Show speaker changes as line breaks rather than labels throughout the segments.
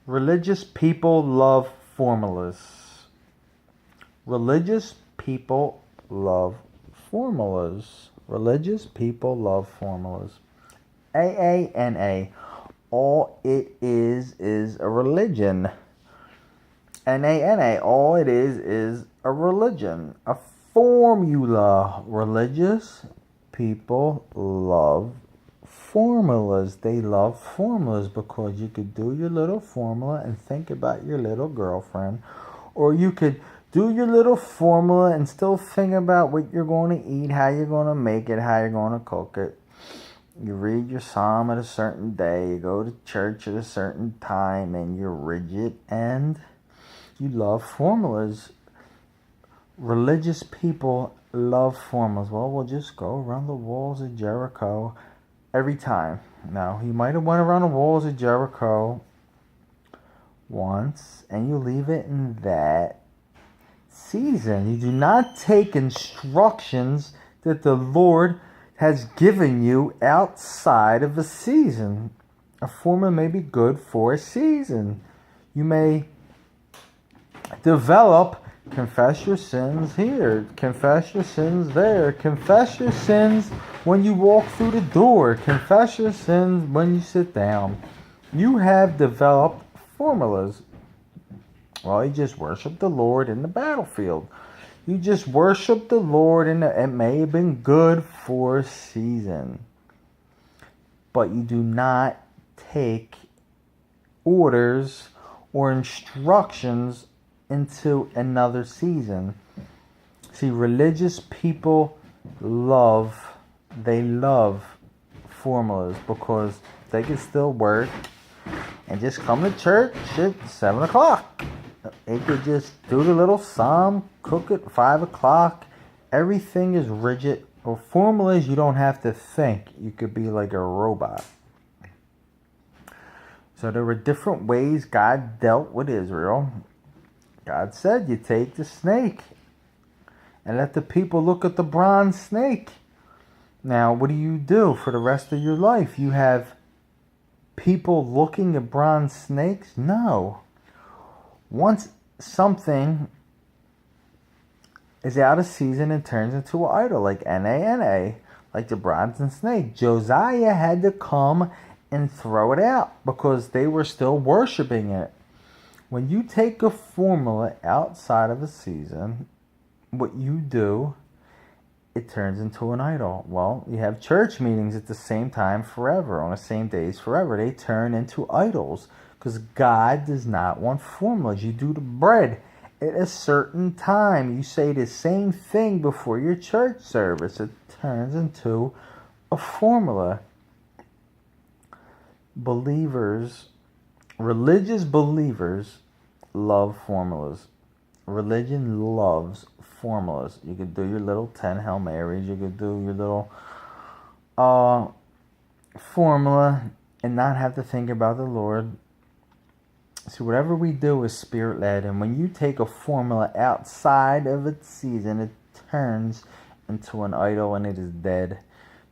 Religious people love formulas. Religious people love formulas. Religious people love formulas. AANA. All it is a religion. NANA. All it is a religion. A formula. Religious people love formulas. They love formulas because you could do your little formula and think about your little girlfriend, or you could do your little formula and still think about what you're going to eat, how you're going to make it, how you're going to cook it. You read your psalm at a certain day, you go to church at a certain time, and you're rigid and you love formulas. Religious people love formulas. Well, we'll just go around the walls of Jericho every time. Now, you might have went around the walls of Jericho once, and you leave it in that season. You do not take instructions that the Lord has given you outside of a season. A formula may be good for a season. You may develop, confess your sins here, confess your sins there, confess your sins when you walk through the door, confess your sins when you sit down. You have developed formulas. Well, you just worship the Lord in the battlefield. You just worship the Lord, and it may have been good for a season. But you do not take orders or instructions into another season. See, religious people love formulas because they can still work and just come to church at 7 o'clock. They could just do the little psalm, cook at 5 o'clock. Everything is rigid. Or formulas, you don't have to think. You could be like a robot. So there were different ways God dealt with Israel. God said, you take the snake and let the people look at the bronze snake. Now, what do you do for the rest of your life? You have people looking at bronze snakes? No. Once something is out of season and turns into an idol, like NANA, like the bronze snake, Josiah had to come and throw it out because they were still worshiping it. When you take a formula outside of a season, what you do, it turns into an idol. Well, you have church meetings at the same time forever, on the same days forever. They turn into idols because God does not want formulas. You do the bread at a certain time. You say the same thing before your church service. It turns into a formula. Religious believers love formulas. Religion loves formulas. You could do your little 10 Hail Marys. You could do your little formula and not have to think about the Lord. See, whatever we do is spirit-led. And when you take a formula outside of its season, it turns into an idol and it is dead.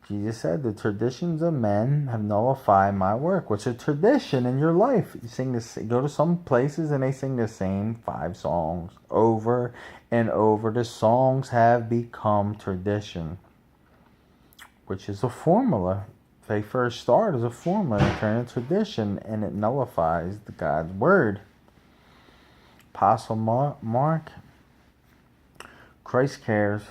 Jesus said, the traditions of men have nullified my work. What's a tradition in your life? You sing this, go to some places and they sing the same 5 songs over and over. The songs have become tradition, which is a formula. They first start as a formula and turn into tradition, and it nullifies God's word. Apostle Mark, Christ cares.